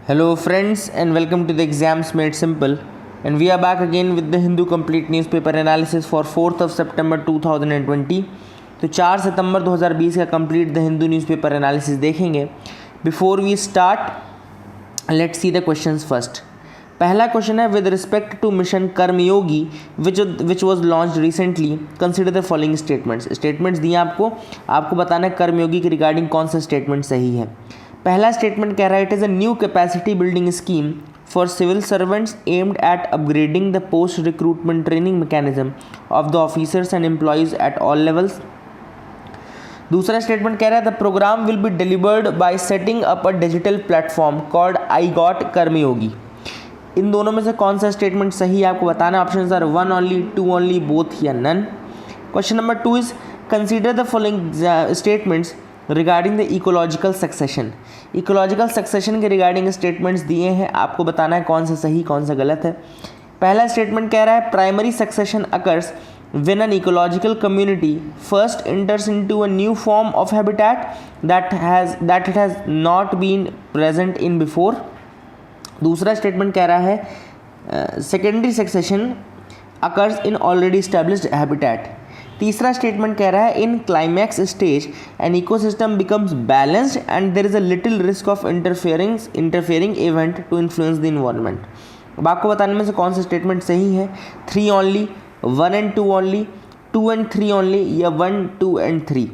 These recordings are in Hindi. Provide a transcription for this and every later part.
Hello friends and welcome to the Exams Made Simple, and we are back again with the Hindu Complete Newspaper Analysis for 4th of September 2020। तो 4 सितंबर 2020 का complete the Hindu newspaper analysis देखेंगे। Before we start let's see the questions first. पहला क्वेश्चन है with respect to mission Karmayogi which was launch recently consider the following statements दिए आपको बताना है कर्मयोगी के रिगार्डिंग कौन सा स्टेटमेंट सही है। पहला स्टेटमेंट कह रहा है it is a new capacity building scheme for civil servants aimed at upgrading the post recruitment training mechanism of the officers and employees at all levels. दूसरा स्टेटमेंट कह रहा है the programme will be delivered by setting up a digital platform called I got Karmayogi. इन दोनों में से कौन सा स्टेटमेंट सही है आपको बताना है। Option are 1 only, 2 only, both या none. Question number 2 is consider the following statements regarding the ecological succession. Ecological succession के रिगार्डिंग स्टेटमेंट्स दिए हैं, आपको बताना है कौन सा सही कौन सा गलत है। पहला स्टेटमेंट कह रहा है primary succession occurs when an ecological community first enters into a new form of habitat that it has not been present in before। दूसरा स्टेटमेंट कह रहा है secondary succession occurs in already established habitat। तीसरा स्टेटमेंट कह रहा है in climax stage an ecosystem becomes balanced and there is a little risk of interfering event to influence the environment. अब आपको बताने में से कौन सा स्टेटमेंट सही है। 3 only, 1 and 2 only, 2 and 3 only या 1, 2 and 3।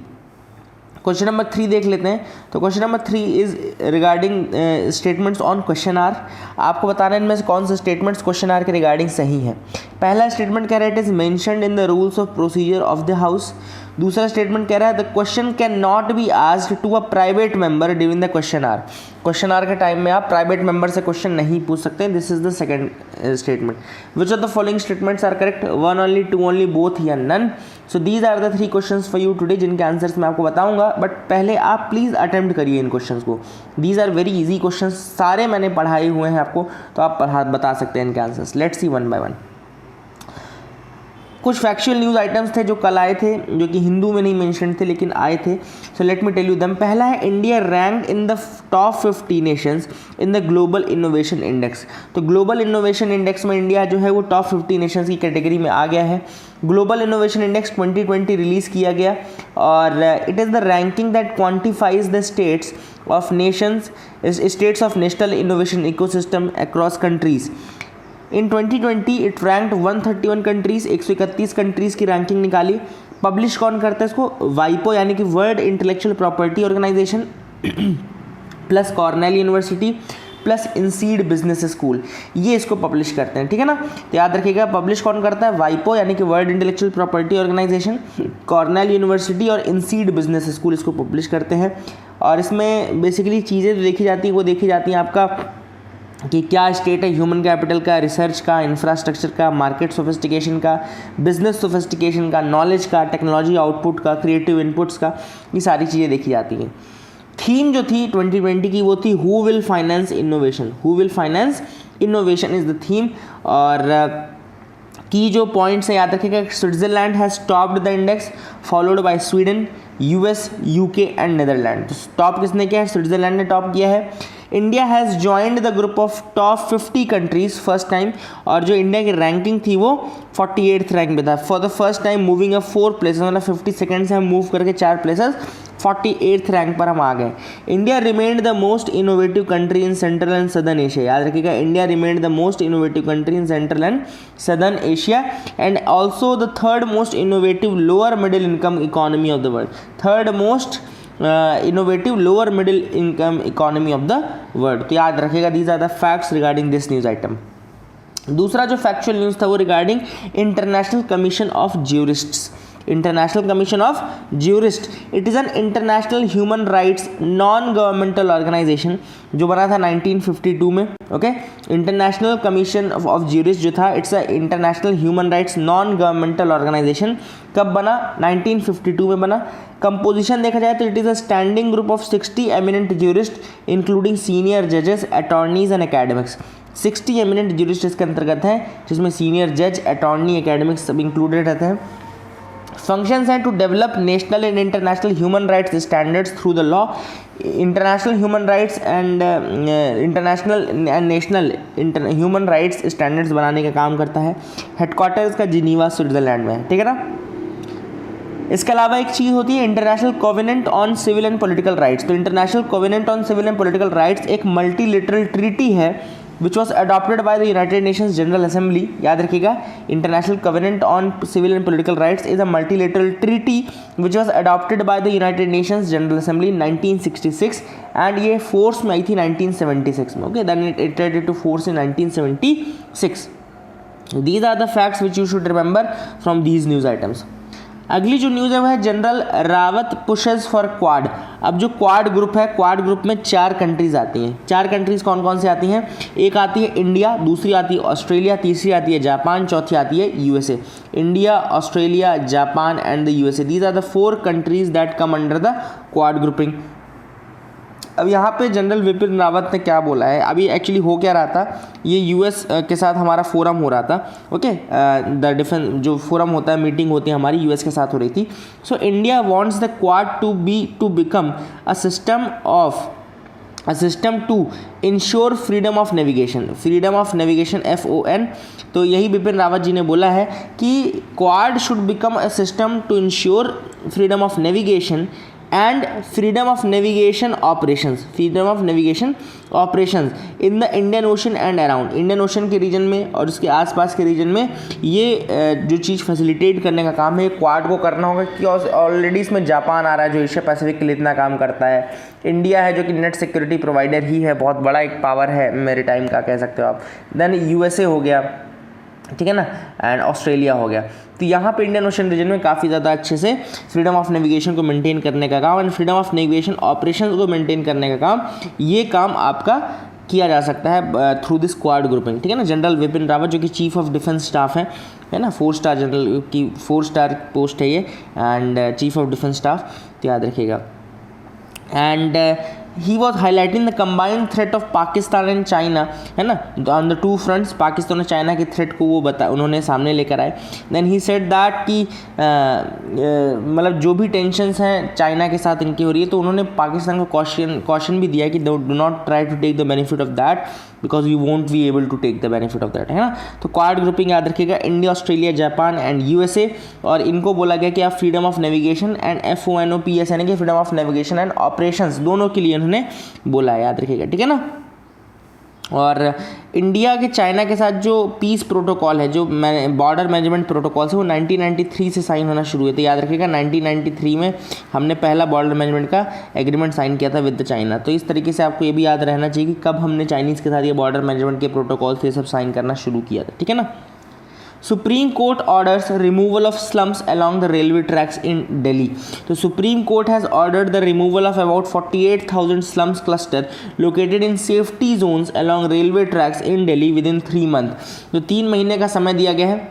क्वेश्चन नंबर 3 देख लेते हैं। तो question number 3 is regarding statements on question hour. आपको बताना है इनमें से कौन से स्टेटमेंट्स क्वेश्चन आर के रिगार्डिंग सही है। पहला स्टेटमेंट कह रहा है it is mentioned in the rules of procedure of the house. दूसरा स्टेटमेंट कह रहा है the question can not be asked to a private member during the question hour. Question hour के टाइम में आप प्राइवेट मेंबर से क्वेश्चन नहीं पूछ सकते। This is the second statement. Which of the following statements are correct, 1 only, 2 only, both या none. So these are the 3 questions for you today जिनके आंसर्स मैं आपको बताऊंगा, बट पहले आप प्लीज़ अटेम्प्ट करिए इन क्वेश्चंस को। These are very easy questions, सारे मैंने पढ़ाए हुए हैं आपको, तो आप बता सकते हैं इनके आंसर्स। Let's see 1 bye 1। कुछ फैक्चुअल न्यूज़ आइटम्स थे जो कल आए थे, जो कि हिंदू में नहीं मेंशन थे लेकिन आए थे। So let me tell you them. पहला है India ranked in the top 50 nations in the global innovation index. तो ग्लोबल इनोवेशन इंडेक्स में इंडिया जो है वो टॉप 50 नेशंस की कैटेगरी में आ गया है। ग्लोबल इनोवेशन इंडेक्स 2020 रिलीज़ किया गया और it is the ranking that quantifies the states of national innovation ecosystem across countries. In 2020 it ranked 131 countries, 131 countries की रैंकिंग निकाली। पब्लिश कौन करता है इसको, वाइपो यानी कि world intellectual property Organization plus Cornell University plus INSEAD business school, ये इसको पब्लिश करते हैं, ठीक है ना। तो याद रखिएगा पब्लिश कौन करता है, वाइपो यानी कि world intellectual property organisation, Cornell university और इंसीड बिजनेस स्कूल इसको पब्लिश करते हैं। और इसमें बेसिकली चीज़ें जो देखी जाती हैं वो देखी जाती हैं आपका कि क्या स्टेट है ह्यूमन कैपिटल का, रिसर्च का, इंफ्रास्ट्रक्चर का, मार्केट सोफिस्टिकेशन का, बिजनेस सोफिस्टिकेशन का, नॉलेज का, टेक्नोलॉजी आउटपुट का, क्रिएटिव इनपुट्स का, ये सारी चीज़ें देखी जाती हैं। थीम जो थी 2020 की वो थी who will finance innovation. Who will finance innovation is the theme. और की जो पॉइंट्स हैं याद रखिएगा, Switzerland has topped the index followed by Sweden, US, UK and Netherland. तो टॉप किसने किया है, स्विट्जरलैंड ने टॉप किया है। India has joined the group of top 50 countries first time, और जो इंडिया की रैंकिंग थी वो 48th रैंक में था। For the first time moving a 4 places, मतलब 50 सेकेंड से हम मूव करके 4 प्लेसेस 48th रैंक पर हम आ गए। India remained the most innovative country in central and southern Asia. याद रखिएगा India remained the most innovative country in central and southern Asia and also the third most innovative lower middle income economy of the world. Third most innovative lower middle income economy of the world. तो याद रखिएगा these are the facts regarding this news item. दूसरा जो फैक्चुअल न्यूज़ था वो regarding international Commission of jurists. International Commission of Jurist, it is an international human rights non governmental organisation जो बना था 1952 में। Okay, International Commission of Jurist जो था it's a international human rights non governmental organisation. कब बना, 1952 में बना। कंपोजिशन देखा जाए तो it is a standing group of 60 eminent jurist including senior जजेस, attorneys and academics. 60 eminent jurist इसके अंतर्गत हैं जिसमें सीनियर जज, अटॉर्नी, एकेडमिक्स सब इंक्लूडेड रहते हैं। फंक्शंस हैं to develop national and international human rights standards through the law, international human rights and international and national human rights standards बनाने का काम करता है। हेडक्वार्टर इसका जिनीवा स्विट्जरलैंड में है, ठीक है ना। इसके अलावा एक चीज़ होती है International Covenant on Civil and Political Rights. तो International Covenant on Civil and Political Rights एक मल्टीलेटरल ट्रीटी है which was adopted by the United Nations General Assembly. याद रखिएगा, International Covenant on Civil and Political Rights is a multilateral treaty which was adopted by the United Nations General Assembly 1966 and ये फोर्स में आई थी 1976 में। Okay, then it entered to force in 1976। These are the facts which you should remember from these news items. अगली जो न्यूज़ है वह है general Rawat pushes for Quad. अब जो क्वाड ग्रुप है, क्वाड ग्रुप में 4 कंट्रीज़ आती हैं। 4 कंट्रीज़ कौन कौन से आती हैं? एक आती है इंडिया, दूसरी आती है ऑस्ट्रेलिया, तीसरी आती है जापान, चौथी आती है USA. India, Australia, Japan and the USA, these are the 4 countries that come under the Quad grouping. अब यहाँ पे जनरल विपिन रावत ने क्या बोला है, अभी एक्चुअली हो क्या रहा था, ये यूएस के साथ हमारा फोरम हो रहा था। ओके, द डिफेंस जो फोरम होता है, मीटिंग होती है हमारी, यूएस के साथ हो रही थी। So India wants the Quad to become a system to ensure freedom of navigation. Freedom of navigation FON। तो यही बिपिन रावत जी ने बोला है कि Quad should become a system to ensure freedom of navigation and freedom of navigation operations in the Indian ocean and around. Indian ocean के रीजन में और उसके आसपास के रीजन में ये जो चीज़ फैसिलिटेट करने का काम है क्वाड को करना होगा, कि ऑलरेडी इसमें जापान आ रहा है जो एशिया पैसिफिक के लिए इतना काम करता है। इंडिया है जो कि नेट सिक्योरिटी प्रोवाइडर ही है, बहुत बड़ा एक पावर है मेरे टाइम का, कह सकते हो आप। देन यूएसए हो गया, ठीक है ना, एंड ऑस्ट्रेलिया हो गया। तो यहाँ पे इंडियन ओशन रीजन में काफ़ी ज़्यादा अच्छे से फ्रीडम ऑफ नेविगेशन को मेंटेन करने का काम and freedom of navigation operations को मेंटेन करने का काम, ये काम आपका किया जा सकता है थ्रू दिस क्वाड ग्रुपिंग, ठीक है ना। जनरल विपिन रावत जो कि चीफ ऑफ डिफेंस स्टाफ है ना, 4 स्टार जनरल की 4 स्टार पोस्ट है ये, and chief of defence staff, तो याद रखिएगा। And he was highlighting the combined threat of Pakistan and China, है ना, on the 2 fronts, पाकिस्तान और चाइना के थ्रेट को वो उन्होंने सामने लेकर आए। देन ही सेड दैट कि मतलब जो भी टेंशन्स हैं चाइना के साथ इनकी हो रही है, तो उन्होंने पाकिस्तान को कॉशन भी दिया कि do not try to take the benefit of that because you won't be able to take the benefit of that, है ना। तो क्वाड ग्रुपिंग याद रखिएगा, India, Australia, Japan and USA, और इनको बोला गया कि आप freedom of navigation and FONOPS यानी कि freedom of navigation and operations दोनों के लिए उन्होंने बोला है, याद रखिएगा, ठीक है ना। और इंडिया के चाइना के साथ जो पीस प्रोटोकॉल है, जो बॉर्डर मैनेजमेंट प्रोटोकॉल है, वो 1993 से साइन होना शुरू हुए थे। याद रखिएगा 1993 में हमने पहला बॉर्डर मैनेजमेंट का एग्रीमेंट साइन किया था विद चाइना। तो इस तरीके से आपको ये भी याद रहना चाहिए कि कब हमने चाइनीज़ के साथ ये बॉर्डर मैनेजमेंट के प्रोटोकॉल से सब साइन करना शुरू किया था, ठीक है ना। Supreme Court orders removal of slums along the railway tracks in Delhi. So Supreme Court has ordered the removal of about 48,000 slums cluster located in safety zones along railway tracks in Delhi within 3 months. तो 3 महीने का समय दिया गया है,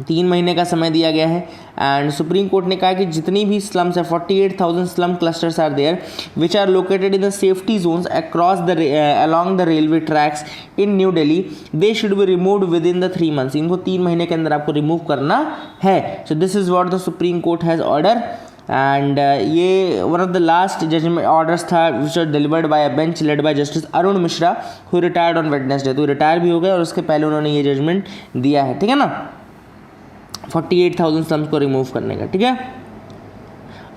3 महीने का समय दिया गया है। एंड सुप्रीम कोर्ट ने कहा कि जितनी भी स्लम्स है, 48,000 slum clusters are there which are located in the safety zones across the along the railway tracks in new Delhi, they should be removed within the 3 months। इनको 3 महीने के अंदर आपको रिमूव करना है। So this is what the Supreme Court has order. And ये one of the last judgement orders था which are delivered by a bench led by justice Arun Mishra who retired on Wednesday. तो रिटायर भी हो गए और उसके पहले उन्होंने ये जजमेंट दिया है, ठीक है ना, 48,000 स्लम्स को रिमूव करने का, ठीक है।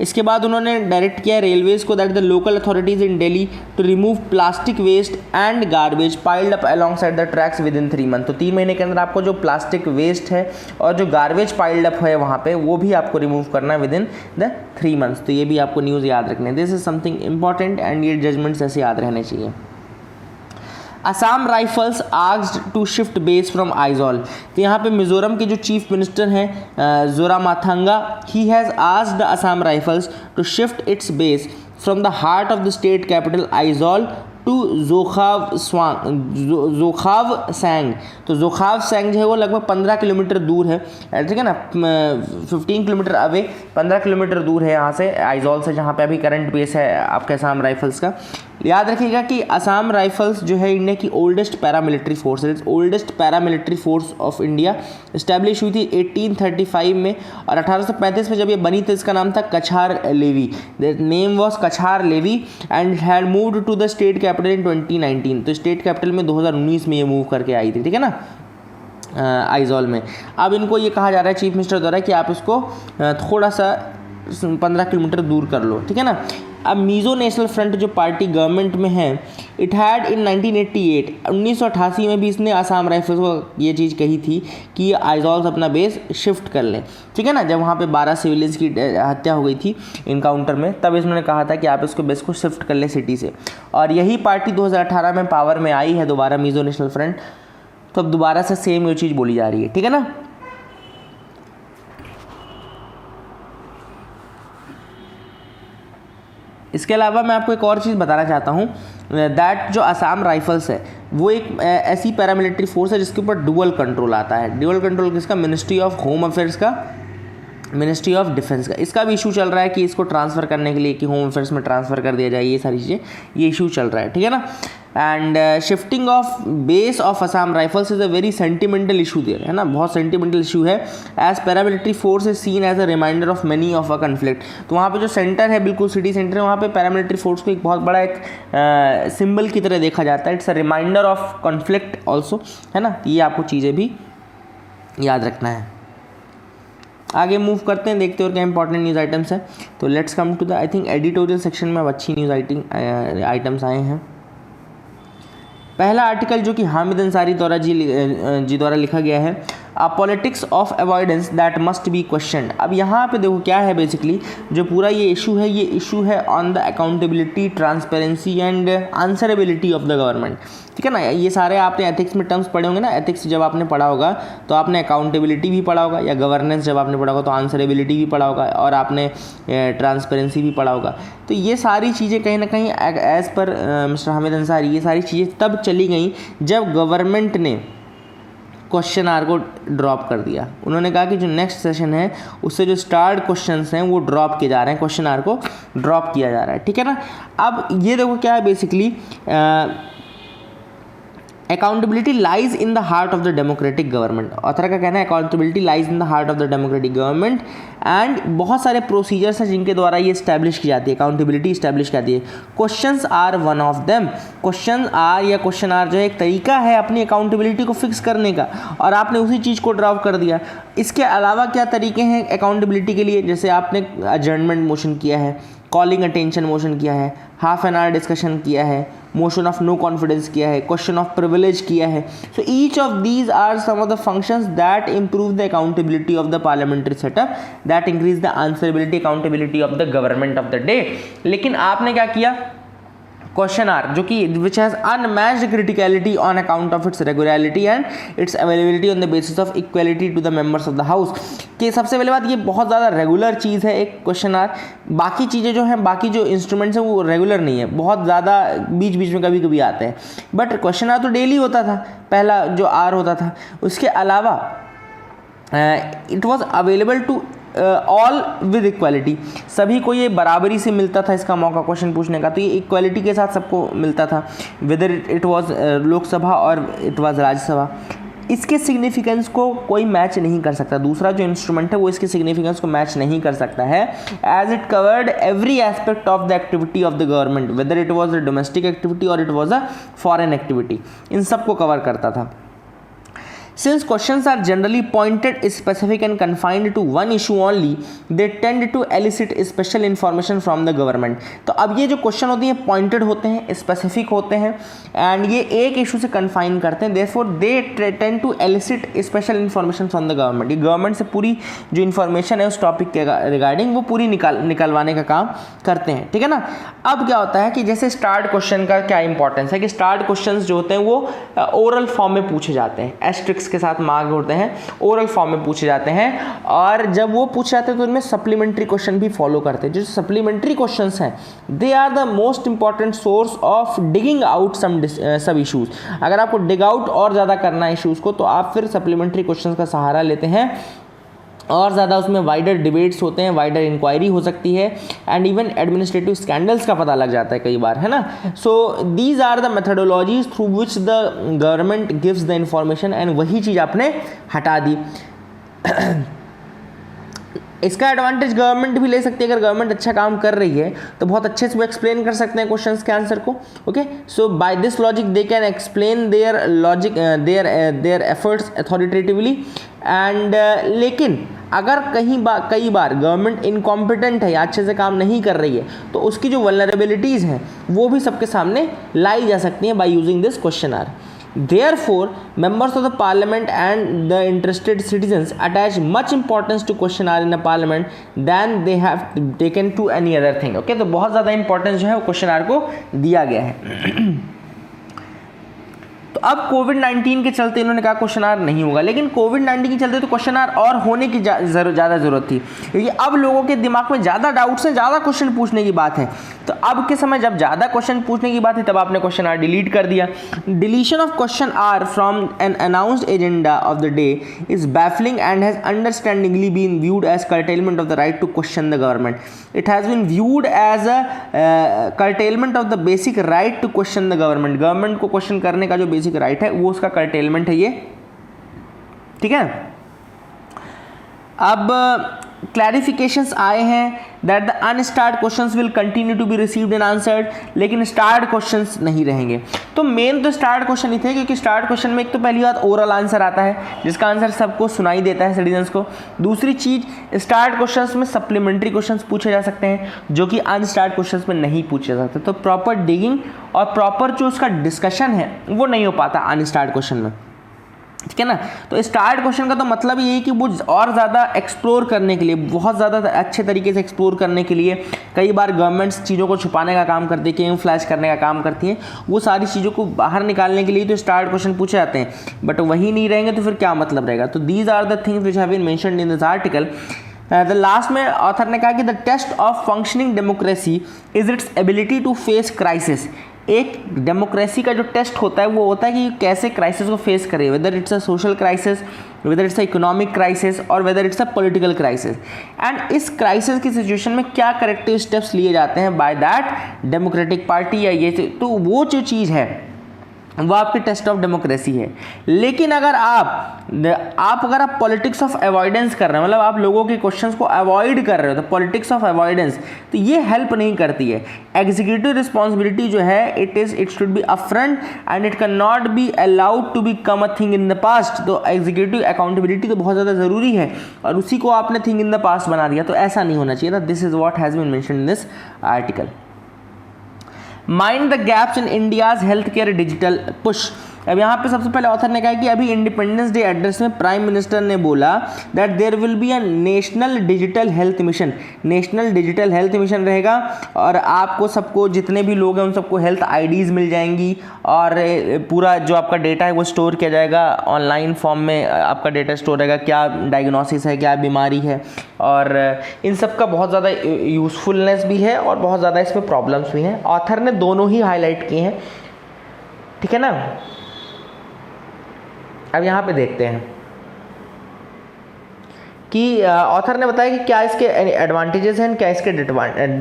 इसके बाद उन्होंने डायरेक्ट किया रेलवेज को that the local authorities in Delhi to remove plastic waste and garbage piled up alongside the tracks within 3 months। तो 3 महीने के अंदर आपको जो प्लास्टिक वेस्ट है और जो गार्बेज पाइल्ड अप है वहाँ पे, वो भी आपको रिमूव करना है विद इन द 3 months। तो ये भी आपको न्यूज़ याद रखने, this is something important and ये जजमेंट्स ऐसे याद रहने चाहिए। Assam Rifles asked to shift base from Aizawl. तो यहाँ पे मिजोरम के जो चीफ मिनिस्टर हैं Zoramthanga, he has asked the Assam Rifles to shift its base from the heart of the state capital Aizawl to Zokhawsang. तो जोखावसैंग जो है वो लगभग 15 किलोमीटर दूर है, ठीक है ना, 15 किलोमीटर अवे, 15 किलोमीटर दूर है यहाँ से, आइजॉल से, जहाँ पे अभी करंट बेस है आपके असम राइफल्स का। याद रखिएगा कि असम राइफल्स जो है इंडिया की ओल्डेस्ट पैरामिलिट्री फोर्स है, oldest paramilitary force of India. Establish हुई थी 1835 में, और 1835 में जब ये बनी थी इसका नाम था Cachar levy, the name was Cachar levy, and had moved to the state capital in 2019। तो स्टेट कैपिटल में 2019 में ये मूव करके आई थी, ठीक है ना, आइजॉल में। अब इनको ये कहा जा रहा है चीफ मिनिस्टर द्वारा कि आप इसको थोड़ा सा 15 किलोमीटर दूर कर लो, ठीक है ना। अब मिज़ो नेशनल फ्रंट जो पार्टी गवर्नमेंट में है, इट हैड इन 1988 में भी इसने आसाम राइफल्स को ये चीज़ कही थी कि ये आइजॉल अपना बेस शिफ्ट कर लें, ठीक है ना। जब वहाँ पे 12 सिविलियंस की हत्या हो गई थी इनकाउंटर में, तब इसने कहा था कि आप इसको बेस को शिफ्ट कर लें सिटी से, और यही पार्टी 2018 में पावर में आई है दोबारा, मिज़ो नेशनल फ्रंट। तो अब दोबारा से सेम ये चीज़ बोली जा रही है, ठीक है ना। इसके अलावा मैं आपको एक और चीज़ बताना चाहता हूँ, दैट जो आसाम राइफल्स है वो एक ऐसी पैरामिलिट्री फोर्स है जिसके ऊपर डुअल कंट्रोल आता है। डुअल कंट्रोल किसका? मिनिस्ट्री ऑफ होम अफेयर्स का, मिनिस्ट्री ऑफ डिफेंस का। इसका भी इशू चल रहा है कि इसको ट्रांसफ़र करने के लिए, कि होम अफेयर्स में ट्रांसफ़र कर दिया जाए, ये सारी चीज़ें, ये इशू चल रहा है, ठीक है ना। And shifting of base of Assam rifles is a very sentimental issue there, है ना, बहुत सेंटिमेंटल इशू है। As paramilitary force is seen as a reminder of many of a conflict. तो वहाँ पे जो सेंटर है, बिल्कुल सिटी सेंटर है, वहाँ पे पैरामिलिट्री फोर्स को एक बहुत बड़ा एक सिंबल की तरह देखा जाता है। It's a reminder of conflict also, है ना। ये आपको चीज़ें भी याद रखना है। आगे मूव करते हैं, देखते हैं और क्या इंपॉर्टेंट न्यूज़ आइटम्स हैं। तो let's come to the, I think editorial section में अब अच्छी न्यूज़ आइटम्स आए हैं। पहला आर्टिकल जो कि हामिद अंसारी जी द्वारा लिखा गया है, a politics of avoidance that must be questioned. अब यहाँ पे देखो क्या है, बेसिकली जो पूरा ये इशू है on the accountability, transparency and answerability of the government, ठीक है ना। ये सारे आपने एथिक्स में टर्म्स पढ़े होंगे ना। एथिक्स जब आपने पढ़ा होगा तो आपने अकाउंटेबिलिटी भी पढ़ा होगा, या गवर्नेंस जब आपने पढ़ा होगा तो आंसरेबिलिटी भी पढ़ा होगा, और आपने ट्रांसपेरेंसी भी पढ़ा होगा। तो ये सारी चीज़ें कहीं ना कहीं as per mister Hamid Ansari, ये सारी चीज़ें तब चली गई जब गवर्नमेंट ने क्वेश्चन आर को ड्रॉप कर दिया। उन्होंने कहा कि जो नेक्स्ट सेशन है उससे जो स्टार्ट क्वेश्चंस हैं वो ड्रॉप किए जा रहे हैं, क्वेश्चन आर को ड्रॉप किया जा रहा है, ठीक है ना। अब ये देखो क्या है, basically accountability lies in the heart of the democratic government. Author का कहना है accountability lies in the heart of the democratic government, and बहुत सारे प्रोसीजर्स हैं जिनके द्वारा ये इस्टेब्लिश की जाती है, अकाउंटेबिलिटी इस्टेब्लिश की जाती है। Questions are one of them. Question hour जो है एक तरीका है अपनी अकाउंटेबिलिटी को फिक्स करने का, और आपने उसी चीज़ को ड्रॉप कर दिया। इसके अलावा क्या तरीके हैं अकाउंटेबिलिटी के लिए? जैसे आपने अजर्नमेंट मोशन किया है, कॉलिंग अटेंशन मोशन किया है, हाफ एन आवर डिस्कशन किया है, मोशन ऑफ नो कॉन्फिडेंस किया है, क्वेश्चन ऑफ प्रिविलेज किया है। So each of these are some of the functions that improve the accountability of the parliamentary setup, that increase the answerability, accountability of the government of the day. लेकिन आपने क्या किया? क्वेश्चन आर, जो कि which has unmatched criticality on account of its regularity and its availability on the basis of equality to the members of the house. कि सबसे पहले बात, ये बहुत ज़्यादा रेगुलर चीज़ है एक क्वेश्चन आर। बाकी चीज़ें जो हैं, बाकी जो इंस्ट्रूमेंट्स हैं वो रेगुलर नहीं है, बहुत ज़्यादा बीच बीच में कभी कभी आते हैं। बट क्वेश्चन आर तो डेली होता था, पहला जो आर होता था। उसके अलावा it was available to all with equality, सभी को ये बराबरी से मिलता था इसका मौका क्वेश्चन पूछने का। तो ये इक्वालिटी के साथ सबको मिलता था, वेदर इट वाज लोकसभा और इट वाज राज्यसभा। इसके सिग्निफिकेंस को कोई मैच नहीं कर सकता, दूसरा जो इंस्ट्रूमेंट है वो इसके सिग्निफिकेंस को मैच नहीं कर सकता है, as it covered every aspect of the activity of the government, whether it was a domestic activity और it was a foreign activity, इन सब को कवर करता था। Since questions are generally pointed, specific and confined to one issue only, they tend to elicit special information from the government. तो अब ये जो क्वेश्चन होते हैं पॉइंटेड होते हैं, स्पेसिफिक होते हैं, एंड ये एक इशू से कन्फाइन करते हैं, therefore they tend to elicit special information from the government. ये गवर्नमेंट से पूरी जो इन्फॉर्मेशन है उस टॉपिक के रिगार्डिंग वो पूरी निकलवाने का काम करते हैं, ठीक है ना। अब क्या होता है कि जैसे स्टार्ट क्वेश्चन का क्या इंपॉर्टेंस है कि स्टार्ट क्वेश्चन जो होते हैं वो ओरल फॉर्म में पूछे जाते हैं, एस्ट्रिक्स के साथ मार्क होते हैं, ओरल फॉर्म में पूछे जाते हैं, और जब वो पूछे जाते हैं तो उनमें सप्लीमेंट्री क्वेश्चन भी फॉलो करते हैं। जो सप्लीमेंट्री क्वेश्चंस हैं they are the most important source of digging out सब इशूज़। अगर आपको डिग आउट और ज़्यादा करना है इशूज़ को तो आप फिर सप्लीमेंट्री क्वेश्चंस का सहारा लेते हैं, और ज़्यादा उसमें वाइडर डिबेट्स होते हैं, वाइडर इंक्वायरी हो सकती है, एंड इवन एडमिनिस्ट्रेटिव स्कैंडल्स का पता लग जाता है कई बार, है ना। So these are the methodologies through which the government gives the information, and वही चीज़ आपने हटा दी। इसका एडवांटेज गवर्नमेंट भी ले सकती है। अगर गवर्नमेंट अच्छा काम कर रही है तो बहुत अच्छे से वो एक्सप्लेन कर सकते हैं क्वेश्चंस के आंसर को। Okay, so by this logic they can explain their logic their efforts authoritatively and लेकिन अगर कई बार गवर्नमेंट इनकॉम्पिटेंट है या अच्छे से काम नहीं कर रही है तो उसकी जो वल्नरेबिलिटीज़ हैं वो भी सबके सामने लाई जा सकती हैं by using this question hour. Therefore, members of the parliament and the interested citizens attach much importance to question R in a parliament than they have taken to any other thing. Okay, तो बहुत ज़्यादा इंपॉर्टेंस जो है वो क्वेश्चन आर को दिया गया है। तो अब कोविड-19 के चलते इन्होंने कहा क्वेश्चन आर नहीं होगा, लेकिन कोविड-19 के चलते तो क्वेश्चन आर और होने की ज़्यादा ज़रूरत थी, क्योंकि अब लोगों के दिमाग में ज़्यादा डाउट्स हैं, ज़्यादा क्वेश्चन पूछने की बात है। तो अब के समय जब ज़्यादा क्वेश्चन पूछने की बात है तब आपने क्वेश्चन आर डिलीट कर दिया। Deletion of question hour from an announced agenda of the day is baffling and has understandingly been viewed as curtailment of the right to question the government. It has been viewed as a curtailment of the basic right to question the government. Government को क्वेश्चन करने का जो बेसिक राइट है वो उसका curtailment है ये, ठीक है। अब क्लैरिफिकेशंस आए हैं that the unstarred questions will continue to be received and answered, लेकिन स्टार्ड क्वेश्चंस नहीं रहेंगे। तो मेन तो स्टार्ड क्वेश्चन ही थे, क्योंकि स्टार्ड क्वेश्चन में एक तो पहली बात ओरल आंसर आता है जिसका आंसर सबको सुनाई देता है सिटीजन्स को। दूसरी चीज़ स्टार्ड क्वेश्चंस में सप्लीमेंट्री क्वेश्चंस पूछे जा सकते हैं जो कि अनस्टार्ड क्वेश्चंस में नहीं पूछे जा सकते। तो प्रॉपर डिगिंग और प्रॉपर जो उसका डिस्कशन है वो नहीं हो पाता अनस्टार्ड क्वेश्चन में, ठीक है ना। तो स्टार्ट क्वेश्चन का तो मतलब ये है कि वो और ज़्यादा एक्सप्लोर करने के लिए, बहुत ज़्यादा अच्छे तरीके से एक्सप्लोर करने के लिए कई बार गवर्नमेंट्स चीज़ों को छुपाने का काम करती है, कैम फ्लैश करने का काम करती हैं, वो सारी चीज़ों को बाहर निकालने के लिए तो स्टार्ट क्वेश्चन पूछे जाते हैं। बट वही नहीं रहेंगे तो फिर क्या मतलब रहेगा। तो these are the things which have been mentioned in this article. The last में ऑथर ने कहा कि the test of functioning democracy is its ability to face crisis. एक डेमोक्रेसी का जो टेस्ट होता है वो होता है कि कैसे क्राइसिस को फेस करे, whether it's a social crisis, whether it's a economic crisis और whether it's a political crisis. And इस क्राइसिस की सिचुएशन में क्या करेक्टिव स्टेप्स लिए जाते हैं बाय दैट डेमोक्रेटिक पार्टी या ये, तो वो जो चीज़ है वो आपके टेस्ट ऑफ डेमोक्रेसी है। लेकिन अगर आप पॉलिटिक्स ऑफ अवॉइडेंस कर रहे हैं, मतलब आप लोगों के क्वेश्चंस को अवॉइड कर रहे हो, तो पॉलिटिक्स ऑफ अवॉइडेंस, तो ये हेल्प नहीं करती है। एग्जीक्यूटिव रिस्पॉन्सिबिलिटी जो है it should be upfront and it can not be allowed to become a thing in the past. तो एग्जीक्यूटिव अकाउंटेबिलिटी तो बहुत ज़्यादा ज़रूरी है और उसी को आपने थिंग इन द पास्ट बना दिया, तो ऐसा नहीं होना चाहिए था। This is what has been mentioned in this article. Mind the gaps in India's health care digital push. अब यहाँ पे सबसे पहले ऑथर ने कहा कि अभी इंडिपेंडेंस डे एड्रेस में प्राइम मिनिस्टर ने बोला that there will be a national digital health mission. National digital health mission रहेगा और आपको सबको, जितने भी लोग हैं उन सबको हेल्थ आईडीज़ मिल जाएंगी और पूरा जो आपका डेटा है वो स्टोर किया जाएगा ऑनलाइन फॉर्म में। आपका डेटा स्टोर रहेगा, क्या डायग्नोसिस है, क्या बीमारी है, और इन सब का बहुत ज़्यादा यूज़फुलनेस भी है और बहुत ज़्यादा इसमें प्रॉब्लम्स भी हैं। ऑथर ने दोनों ही हाईलाइट किए हैं, ठीक है ना। अब यहाँ पे देखते हैं कि ऑथर ने बताया कि क्या इसके एडवांटेजेस हैं, क्या इसके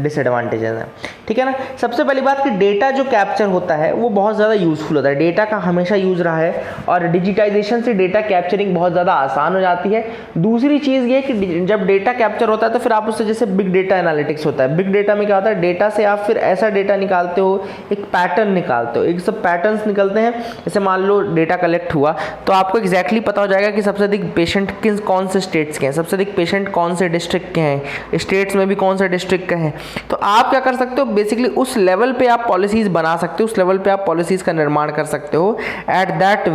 डिसएडवांटेजेस हैं, ठीक है ना। सबसे पहली बात कि डेटा जो कैप्चर होता है वो बहुत ज़्यादा यूज़फुल होता है, डेटा का हमेशा यूज़ रहा है और डिजिटाइजेशन से डेटा कैप्चरिंग बहुत ज़्यादा आसान हो जाती है। दूसरी चीज़ ये कि जब डेटा कैप्चर होता है तो फिर आप उससे, जैसे बिग डेटा एनालिटिक्स होता है, बिग डेटा में क्या होता है, डेटा से आप फिर ऐसा डेटा निकालते हो, एक पैटर्न निकालते हो, एक सब पैटर्न्स निकलते हैं। जैसे मान लो डेटा कलेक्ट हुआ तो आपको एग्जैक्टली पता हो जाएगा कि सबसे अधिक पेशेंट कौन से स्टेट्स के हैं, सबसे अधिक पेशेंट कौन से डिस्ट्रिक्ट के हैं, स्टेट्स में भी कौन से डिस्ट्रिक्ट के हैं। तो आप क्या कर सकते हो, बेसिकली उस लेवल पे आप पॉलिसीज़ बना सकते हो, उस लेवल पे आप पॉलिसीज़ का निर्माण कर सकते हो at that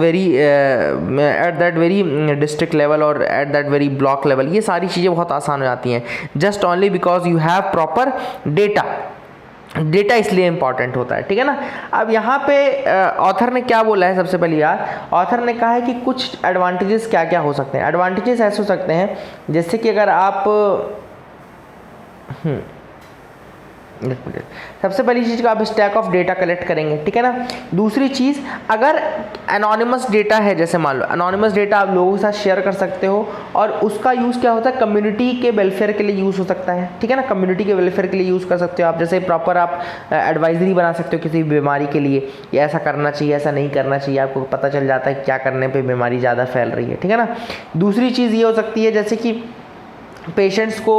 very district level और at that very block level. ये सारी चीज़ें बहुत आसान हो जाती हैं just only because you have proper data. Data इसलिए इंपॉर्टेंट होता है, ठीक है ना। अब यहाँ पे ऑथर ने क्या बोला है, सबसे पहले यार ऑथर ने कहा है कि कुछ एडवांटेजेस क्या क्या हो सकते हैं। एडवांटेजेस ऐसे हो सकते हैं जैसे कि अगर आप सबसे पहली चीज़ का आप स्टैक ऑफ डेटा कलेक्ट करेंगे, ठीक है ना। दूसरी चीज़, अगर एनोनिमस डेटा है, जैसे मान लो एनोनिमस डेटा आप लोगों के साथ शेयर कर सकते हो और उसका यूज़ क्या होता है, कम्युनिटी के वेलफेयर के लिए यूज़ हो सकता है, ठीक है ना। कम्युनिटी के वेलफेयर के लिए यूज़ कर सकते हो आप, जैसे प्रॉपर आप एडवाइजरी बना सकते हो किसी भी बीमारी के लिए, या ऐसा करना चाहिए ऐसा नहीं करना चाहिए, आपको पता चल जाता है क्या करने पर बीमारी ज़्यादा फैल रही है, ठीक है ना। दूसरी चीज़ ये हो सकती है जैसे कि पेशेंट्स को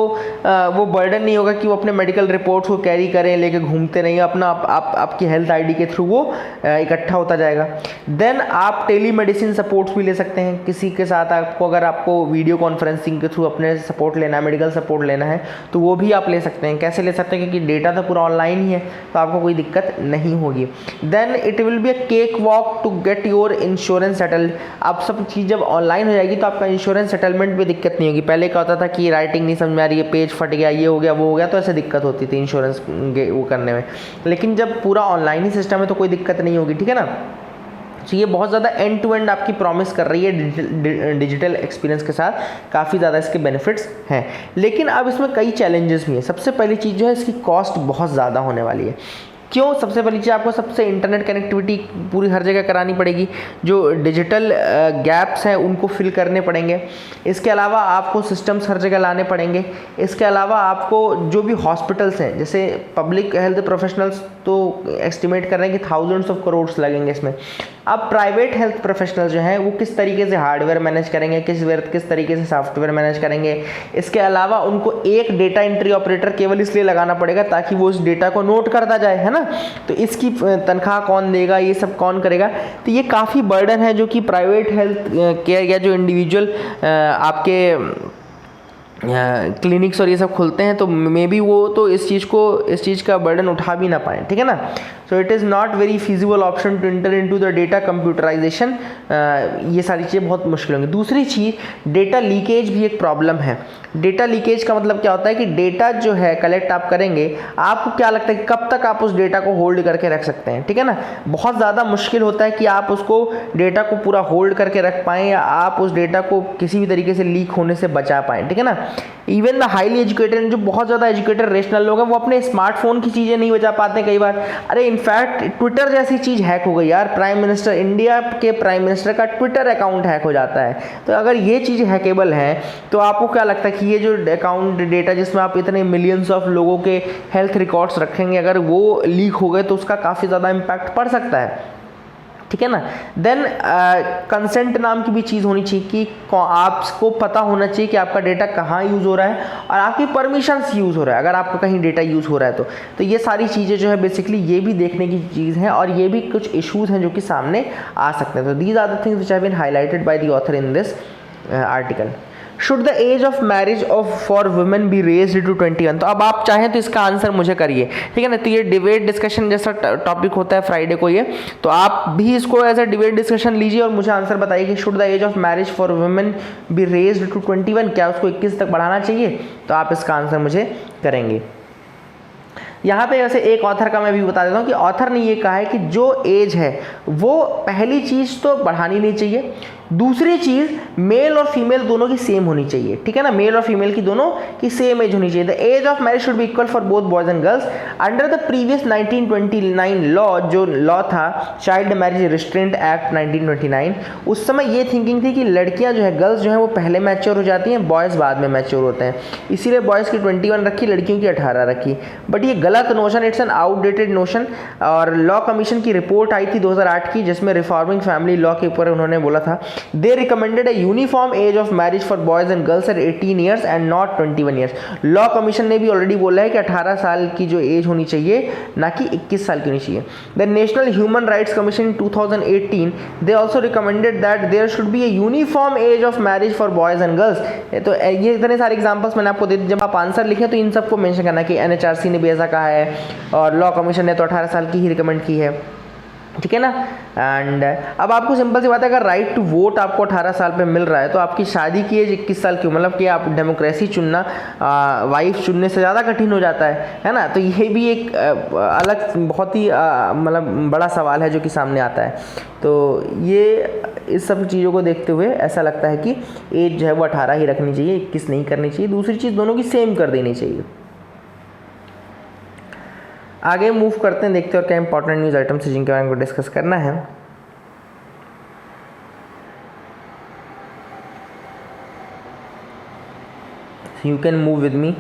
वो बर्डन नहीं होगा कि वो अपने मेडिकल रिपोर्ट्स को कैरी करें, लेके घूमते नहीं, अपना आपकी हेल्थ आईडी के थ्रू वो इकट्ठा होता जाएगा। देन आप टेली मेडिसिन सपोर्ट्स भी ले सकते हैं किसी के साथ, आपको अगर आपको वीडियो कॉन्फ्रेंसिंग के थ्रू अपने सपोर्ट लेना है, मेडिकल सपोर्ट लेना है, तो वो भी आप ले सकते हैं। कैसे ले सकते हैं, क्योंकि डेटा तो पूरा ऑनलाइन ही है, तो आपको कोई दिक्कत नहीं होगी। Then it will be a cake walk to get your insurance settled. अब सब चीज़ जब ऑनलाइन हो जाएगी तो आपका इंश्योरेंस सेटलमेंट में दिक्कत नहीं होगी। पहले क्या होता था कि राइटिंग नहीं समझ में आ रही है, पेज फट गया, ये हो गया वो हो गया, तो ऐसे दिक्कत होती थी इंश्योरेंस वो करने में। लेकिन जब पूरा ऑनलाइन ही सिस्टम है तो कोई दिक्कत नहीं होगी, ठीक है ना। तो ये बहुत ज़्यादा एंड टू एंड आपकी प्रॉमिस कर रही है डिजिटल एक्सपीरियंस के साथ, काफ़ी ज़्यादा इसके बेनिफिट्स हैं। लेकिन अब इसमें कई चैलेंजेस भी हैं। सबसे पहली चीज़ जो है, इसकी कॉस्ट बहुत ज़्यादा होने वाली है। क्यों? सबसे पहली चीज़, आपको सबसे इंटरनेट कनेक्टिविटी पूरी हर जगह करानी पड़ेगी, जो डिजिटल गैप्स हैं उनको फिल करने पड़ेंगे। इसके अलावा आपको सिस्टम्स हर जगह लाने पड़ेंगे। इसके अलावा आपको जो भी हॉस्पिटल्स हैं, जैसे पब्लिक हेल्थ प्रोफेशनल्स तो एस्टिमेट कर रहे हैं कि थाउजेंड्स ऑफ करोड्स लगेंगे इसमें। अब प्राइवेट हेल्थ प्रोफेशनल जो हैं वो किस तरीके से हार्डवेयर मैनेज करेंगे, किस तरीके से सॉफ्टवेयर मैनेज करेंगे। इसके अलावा उनको एक डेटा एंट्री ऑपरेटर केवल इसलिए लगाना पड़ेगा ताकि वो उस डेटा को नोट करता जाए, है ना। तो इसकी तनख्वाह कौन देगा, ये सब कौन करेगा। तो ये काफ़ी बर्डन है जो कि प्राइवेट हेल्थ केयर या जो इंडिविजुअल आपके क्लिनिक्स और ये सब खुलते हैं, तो मे बी वो तो इस चीज़ का बर्डन उठा भी ना पाएँ, ठीक है ना। So it is not very feasible option to enter into the data computerization. ये सारी चीज़ें बहुत मुश्किल होंगी। दूसरी चीज़, डेटा लीकेज भी एक प्रॉब्लम है। डेटा लीकेज का मतलब क्या होता है कि डेटा जो है कलेक्ट आप करेंगे, आपको क्या लगता है कि कब तक आप उस डेटा को होल्ड करके रख सकते हैं, ठीक है ना। बहुत ज़्यादा मुश्किल होता है कि आप उसको डेटा को पूरा होल्ड करके रख पाएँ, या आप उस डेटा को किसी भी तरीके से लीक होने से बचा पाएँ, ठीक है ना। इवन द हाईली एजुकेटेड, जो बहुत ज़्यादा एजुकेटेड रेशनल लोग हैं, वो अपने स्मार्टफोन की चीज़ें नहीं बचा पाते कई बार। अरे इनफैक्ट ट्विटर जैसी चीज़ हैक हो गई यार, इंडिया के प्राइम मिनिस्टर का ट्विटर अकाउंट हैक हो जाता है। तो अगर ये चीज़ हैकेबल है, तो आपको क्या लगता है कि ये जो अकाउंट डेटा जिसमें आप इतने मिलियंस ऑफ लोगों के हेल्थ रिकॉर्ड्स रखेंगे, अगर वो लीक हो गए तो उसका काफ़ी ज़्यादा इम्पैक्ट पड़ सकता है, ठीक है ना। देन कंसेंट नाम की भी चीज़ होनी चाहिए कि आपको पता होना चाहिए कि आपका डेटा कहाँ यूज़ हो रहा है और आपकी परमिशंस यूज़ हो रहा है, अगर आपका कहीं डेटा यूज़ हो रहा है तो ये सारी चीज़ें जो है बेसिकली ये भी देखने की चीज़ है, और ये भी कुछ इश्यूज़ हैं जो कि सामने आ सकते हैं। तो these are the things which have been highlighted by the author in this article. Should the age of marriage for women be raised to 21? तो अब आप चाहें तो इसका आंसर मुझे करिए, ठीक है ना। तो ये डिबेट डिस्कशन जैसा टॉपिक होता है फ्राइडे को ये, तो आप भी इसको एज अ डिबेट डिस्कशन लीजिए और मुझे आंसर बताइए कि should the age of marriage for women be raised to 21? क्या उसको 21 तक बढ़ाना चाहिए? तो आप इसका आंसर मुझे करेंगे। यहाँ पे वैसे एक ऑथर का मैं भी बता देता हूँ कि ऑथर ने ये कहा है कि जो एज है वो पहली चीज़ तो बढ़ानी नहीं चाहिए, दूसरी चीज़ मेल और फीमेल दोनों की सेम होनी चाहिए, ठीक है ना। मेल और फीमेल की दोनों की सेम एज होनी चाहिए। The age of marriage should be equal for both boys and girls under the previous 1929 law, जो लॉ था चाइल्ड मैरिज रिस्ट्रेंट एक्ट 1929। उस समय ये थिंकिंग थी कि लड़कियां जो है, गर्ल्स जो है वो पहले मैच्योर हो जाती हैं, बॉयज़ बाद में मैच्योर होते हैं, इसीलिए बॉयज़ की 21 रखी, लड़कियों की 18 रखी। बट ये गलत notion, it's an outdated notion. और लॉ कमीशन की रिपोर्ट आई थी 2008 की, जिसमें रिफॉर्मिंग फैमिली लॉ के ऊपर उन्होंने बोला था, they recommended a uniform age of marriage for boys and girls at 18 years and not 21 years. Law commission ने भी ऑलरेडी बोला है कि 18 साल की जो एज होनी चाहिए, ना कि 21 साल की होनी चाहिए। The national human rights commission 2018 they also recommended that there should be a uniform age of marriage for boys and girls. तो ये इतने सारे एग्जाम्पल्स मैंने आपको दे दी। जब आप आंसर लिखें तो इन सबको मेंशन करना कि NHRC ने भी ऐसा कहा है और लॉ कमीशन ने तो 18 साल की ही रिकमेंड की है। ठीक है ना। एंड अब आपको सिंपल सी बात है, अगर राइट टू वोट आपको 18 साल पे मिल रहा है तो आपकी शादी की एज 21 साल की, मतलब कि आप डेमोक्रेसी चुनना वाइफ चुनने से ज़्यादा कठिन हो जाता है ना। तो ये भी एक अलग बहुत ही मतलब बड़ा सवाल है जो कि सामने आता है। तो ये इस सब चीज़ों को देखते हुए ऐसा लगता है कि एज जो है वो 18 ही रखनी चाहिए, 21 नहीं करनी चाहिए। दूसरी चीज़, दोनों की सेम कर देनी चाहिए। आगे मूव करते हैं, देखते हैं और क्या इंपॉर्टेंट न्यूज़ आइटम्स है जिनके बारे में डिस्कस करना है। You can move with me.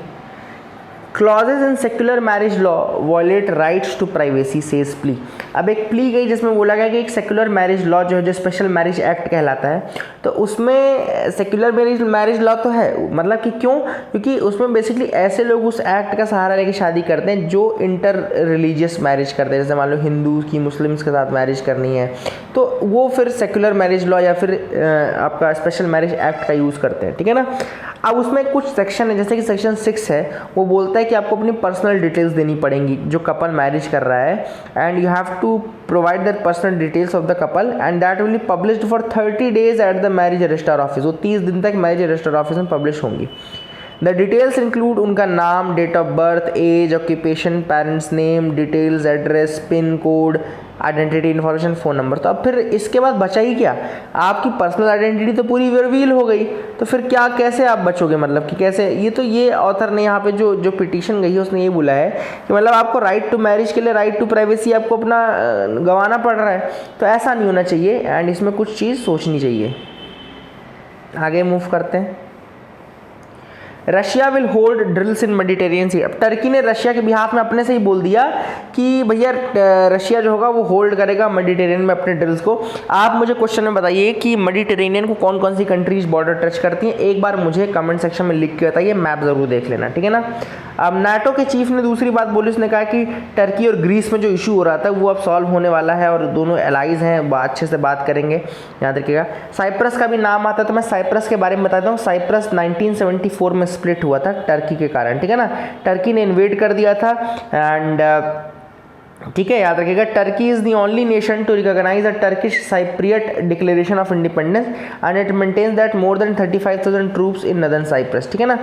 Clauses in secular marriage law violate rights to privacy says plea. अब एक प्ली गई जिसमें बोला गया कि एक सेक्युलर मैरिज लॉ जो है, जो स्पेशल मैरिज एक्ट कहलाता है, तो उसमें सेक्युलर मैरिज लॉ तो है, मतलब कि क्यों, क्योंकि उसमें बेसिकली ऐसे लोग उस एक्ट का सहारा लेके शादी करते हैं जो इंटर रिलीजियस मैरिज करते हैं। जैसे मान लो हिंदू की मुस्लिम्स के साथ मैरिज करनी है तो वो फिर सेक्युलर मैरिज लॉ या फिर आपका स्पेशल मैरिज एक्ट का यूज़ करते हैं, ठीक है ना। अब उसमें कुछ सेक्शन है, जैसे कि सेक्शन 6 है, वो बोलता है कि आपको अपनी पर्सनल डिटेल्स देनी पड़ेंगी जो कपल मैरिज कर रहा है, and you have to provide that personal details of the couple and that will be published for 30 days at the marriage register office. वो 30 दिन तक मैरिज रजिस्टर ऑफिस में पब्लिश होंगी। द डिटेल्स इंक्लूड उनका नाम, date of birth, age, occupation, parents name, details, address, pin code, identity information, phone number. तो अब फिर इसके बाद बचा ही क्या, आपकी पर्सनल आइडेंटिटी तो पूरी रिवील हो गई, तो फिर क्या, कैसे आप बचोगे, मतलब कि कैसे। ये ऑथर ने यहाँ पे जो पिटीशन गई है उसने ये बोला है कि मतलब आपको राइट टू मैरिज के लिए राइट टू प्राइवेसी आपको अपना गंवाना पड़ रहा है, तो ऐसा नहीं होना चाहिए एंड इसमें कुछ चीज़ सोचनी चाहिए। आगे मूव करते हैं। Russia will hold drills in Mediterranean sea. अब टर्की ने रशिया के बिहाफ में अपने से ही बोल दिया कि भैया रशिया जो होगा वो होल्ड करेगा मेडिटेरियन में अपने ड्रिल्स को। आप मुझे क्वेश्चन में बताइए कि मेडिटेरेनियन को कौन कौन सी कंट्रीज बॉर्डर टच करती हैं, एक बार मुझे कमेंट सेक्शन में लिख के बताइए, मैप ज़रूर देख लेना, ठीक है ना। अब नाटो के चीफ ने दूसरी बात बोली, उसने कहा कि टर्की और ग्रीस में जो इशू हो रहा था वो अब सॉल्व होने वाला है और दोनों एलाइज हैं, अच्छे से बात करेंगे, याद रखिएगा। साइप्रस का भी नाम आता है तो मैं साइप्रस के बारे में बताता हूँ। साइप्रस 1974 में स्प्लिट हुआ था टर्की के कारण, ठीक है ना। टर्की ने इन्वेड कर दिया था एंड ठीक है, याद रखिएगा। Turkey is the only nation to recognise the Turkish Cypriot declaration of independence and it maintains that more than 35,000 troops in northern Cyprus, ठीक है ना।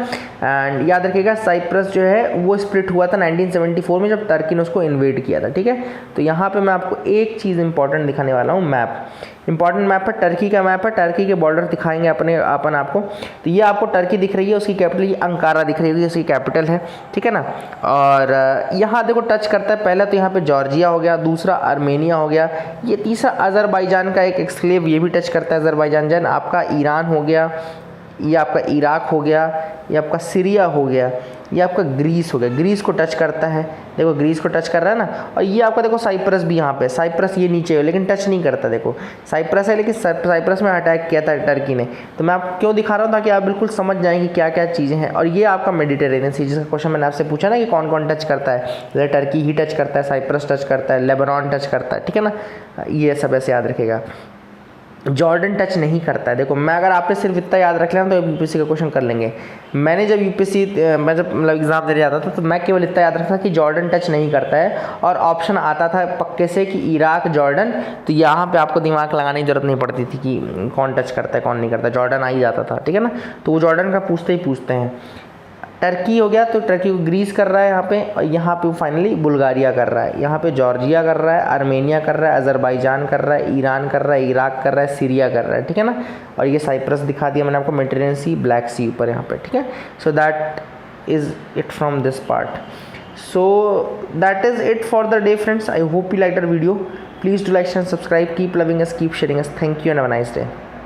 एंड याद रखिएगा साइप्रस जो है वो स्प्लिट हुआ था 1974 में जब टर्की ने उसको इन्वेड किया था, ठीक है। तो यहाँ पे मैं आपको एक चीज़ इंपॉर्टेंट दिखाने वाला हूँ, मैप। इंपॉर्टेंट मैप है, टर्की का मैप है, टर्की के बॉर्डर दिखाएंगे अपन आपको। तो ये आपको टर्की दिख रही है, उसकी कैपिटल ये अंकारा दिख रही है, उसकी कैपिटल है, ठीक है ना। और यहाँ देखो टच करता है, पहला तो यहाँ पे जॉर्जिया हो गया, दूसरा आर्मेनिया हो गया, ये तीसरा अज़रबैजान का एक एक्सक्लेव ये भी टच करता है अज़रबैजान। जन आपका ईरान हो गया, ये आपका इराक हो गया, ये आपका सीरिया हो गया, ये आपका ग्रीस हो गया, ग्रीस को टच करता है, देखो ग्रीस को टच कर रहा है ना। और ये आपका देखो साइप्रस भी यहाँ पे, साइप्रस ये नीचे है लेकिन टच नहीं करता, देखो साइप्रस है लेकिन साइप्रस में अटैक किया था टर्की ने। तो मैं आप क्यों दिखा रहा हूँ, ताकि आप बिल्कुल समझ जाएं कि क्या क्या चीज़ें हैं। और ये आपका मेडिटेरेनियन सी, जिसका क्वेश्चन मैंने आपसे पूछा ना कि कौन कौन टच करता है, जैसे टर्की ही टच करता है, साइप्रस टच करता है, लेबनान टच करता है, ठीक है ना। ये सब ऐसे याद रखेगा। जॉर्डन टच नहीं करता है। देखो मैं, अगर आपने सिर्फ इतना याद रख लेना तो यूपीएससी का क्वेश्चन कर लेंगे। मैं जब यूपीएससी मैं जब मतलब एग्जाम देने जाता था तो मैं केवल इतना याद रखता था कि जॉर्डन टच नहीं करता है, और ऑप्शन आता था पक्के से कि इराक, जॉर्डन। तो यहाँ पे आपको दिमाग लगाने की जरूरत नहीं पड़ती थी कि कौन टच करता है कौन नहीं करता, जॉर्डन आ ही जाता था, ठीक है ना। तो वो जॉर्डन का पूछते ही पूछते हैं। टर्की हो गया तो टर्की को ग्रीस कर रहा है यहाँ पे, और यहाँ पे फाइनली बुल्गारिया कर रहा है, यहाँ पे जॉर्जिया कर रहा है, आर्मेनिया कर रहा है, अज़रबैजान कर रहा है, ईरान कर रहा है, इराक कर रहा है, सीरिया कर रहा है, ठीक है ना। और ये साइप्रस दिखा दिया मैंने आपको, मेडिटेरेनियन सी, ब्लैक सी ऊपर यहाँ पे, ठीक है। So that is it from this part. So that is it for the day friends. I hope you like that video. Please do like and subscribe, keep loving us, keep sharing us. Thank you and have a nice day.